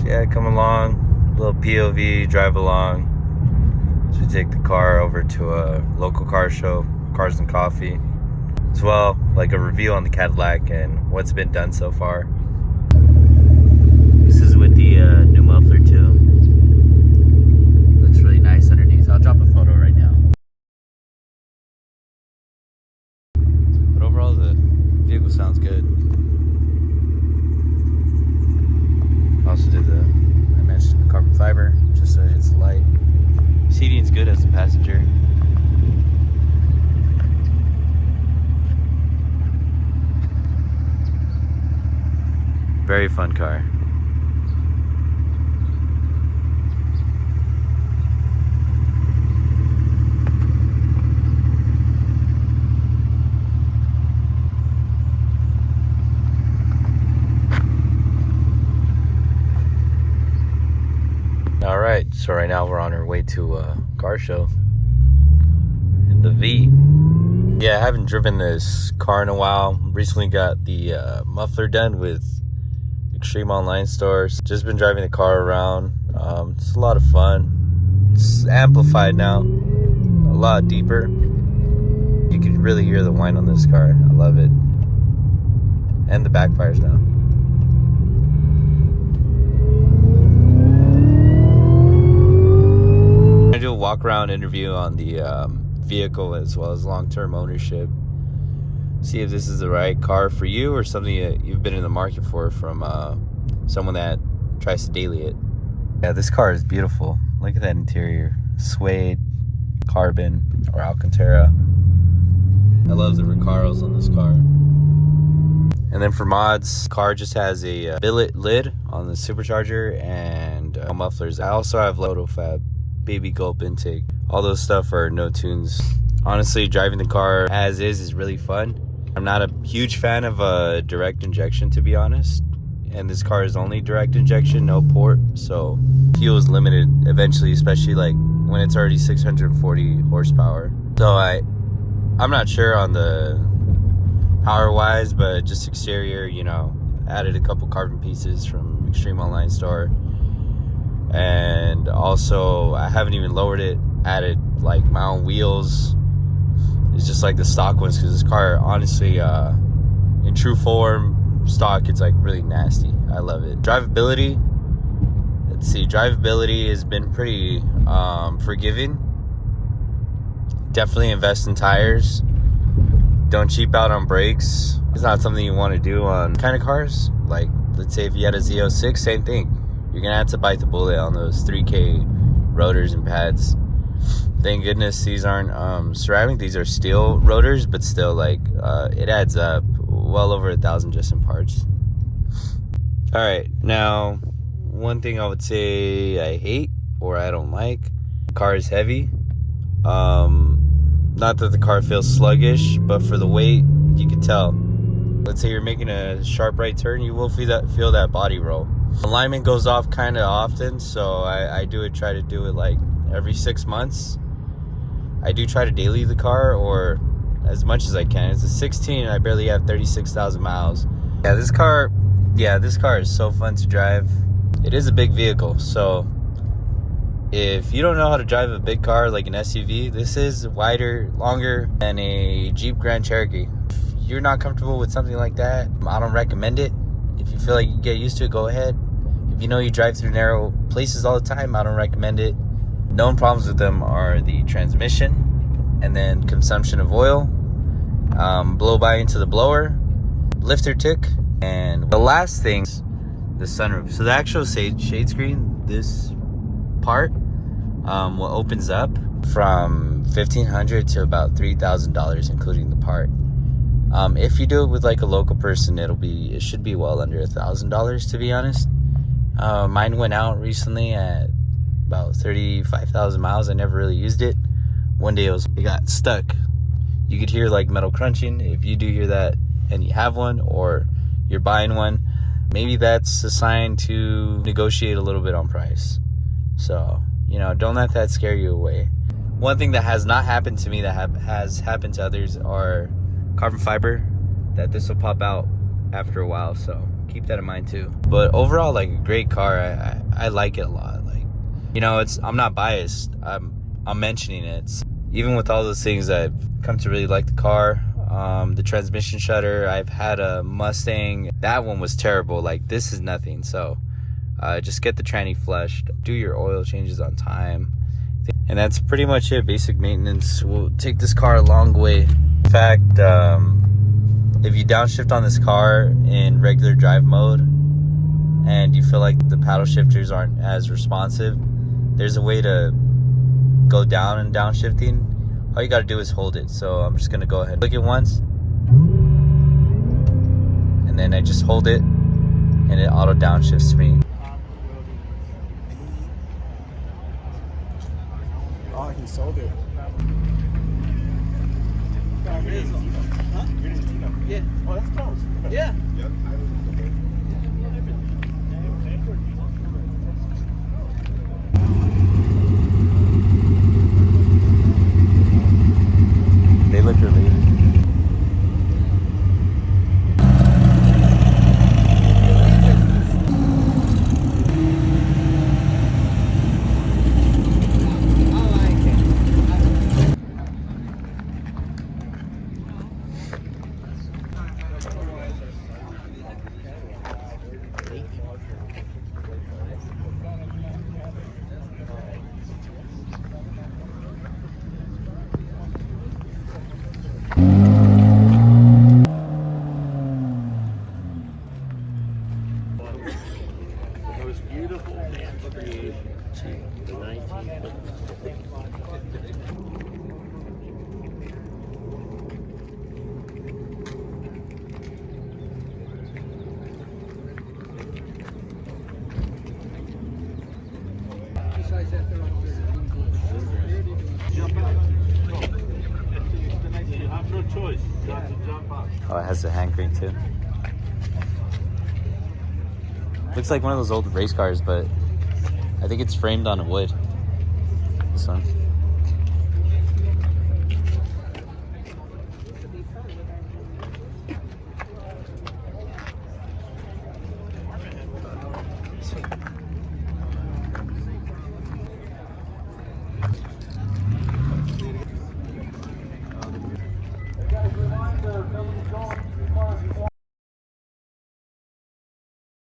Yeah, come along, little POV, drive along. So we take the car over to a local car show, Cars and Coffee, as well, like a review on the Cadillac and what's been done so far. This is with the new muffler too. Looks really nice underneath. I'll drop a photo right now. But overall, the vehicle sounds good. Also did I mentioned the carbon fiber, just so it's light. Seating's good as a passenger. Very fun car. All right, so right now we're on our way to a car show in the V. Yeah, I haven't driven this car in a while. Recently got the muffler done with Extreme Online Stores. Just been driving the car around. It's a lot of fun. It's amplified now, a lot deeper. You can really hear the whine on this car. I love it. And the backfires now. I do a walk around interview on the vehicle as well as long-term ownership. See if this is the right car for you or something that you've been in the market for from someone that tries to daily it. Yeah, this car is beautiful. Look at that interior. Suede, carbon, or Alcantara. I love the Recaros on this car. And then for mods, car just has a billet lid on the supercharger and mufflers. I also have Lotofab baby gulp intake. All those stuff are no tunes. Honestly, driving the car as is really fun. I'm not a huge fan of direct injection, to be honest, and this car is only direct injection, no port, so fuel is limited eventually, especially like when it's already 640 horsepower. So I'm not sure on the power wise, but just exterior, you know, added a couple carbon pieces from Extreme Online Store. And also, I haven't even lowered it, added like my own wheels. It's just like the stock ones, because this car, honestly, in true form, stock, it's like really nasty. I love it. Drivability, let's see, drivability has been pretty forgiving. Definitely invest in tires. Don't cheap out on brakes. It's not something you want to do on kind of cars. Like, let's say if you had a Z06, same thing. You're gonna have to bite the bullet on those 3K rotors and pads. Thank goodness these aren't ceramic. These are steel rotors, but still, like, it adds up well over 1,000 just in parts. All right, now one thing I would say I hate or I don't like, the car is heavy. Not that the car feels sluggish, but for the weight, you can tell. Let's say you're making a sharp right turn, you will feel that body roll. Alignment goes off kind of often, so I try to do it like every 6 months. I do try to daily the car, or as much as I can. It's a 16 and I barely have 36,000 miles. Yeah, this car is so fun to drive. It is a big vehicle, so if you don't know how to drive a big car like an SUV, this is wider, longer than a Jeep Grand Cherokee. If you're not comfortable with something like that, I don't recommend it. If you feel like you get used to it, go ahead. If you know you drive through narrow places all the time, I don't recommend it. Known problems with them are the transmission, and then consumption of oil, blow by into the blower, lifter tick, and the last thing, the sunroof. So the actual shade screen, this part, what opens up from $1,500 to about $3,000, including the part. If you do it with like a local person, it should be well under $1,000, to be honest. Mine went out recently at about 35,000 miles. I never really used it. One day it got stuck. You could hear like metal crunching. If you do hear that and you have one or you're buying one, maybe that's a sign to negotiate a little bit on price. So, you know, don't let that scare you away. One thing that has not happened to me that has happened to others are carbon fiber, that this will pop out after a while. So keep that in mind too. But overall, like, a great car. I like it a lot. Like, you know, I'm not biased. I'm mentioning it. Even with all those things, I've come to really like the car. The transmission shutter. I've had a Mustang. That one was terrible. Like, this is nothing. So just get the tranny flushed. Do your oil changes on time. And that's pretty much it. Basic maintenance will take this car a long way. In fact, if you downshift on this car in regular drive mode and you feel like the paddle shifters aren't as responsive, there's a way to go down and downshifting. All you got to do is hold it. So I'm just going to go ahead and click it once. And then I just hold it and it auto downshifts me. Oh, he sold it. Huh? Yeah. Oh, that's close. Yeah. Yep. They look relieved. The most beautiful man's creation. The 1950s. Jump out. You have no choice. You have to jump out. Oh, it has the hand crank too. Looks like one of those old race cars, but I think it's framed on wood. This one.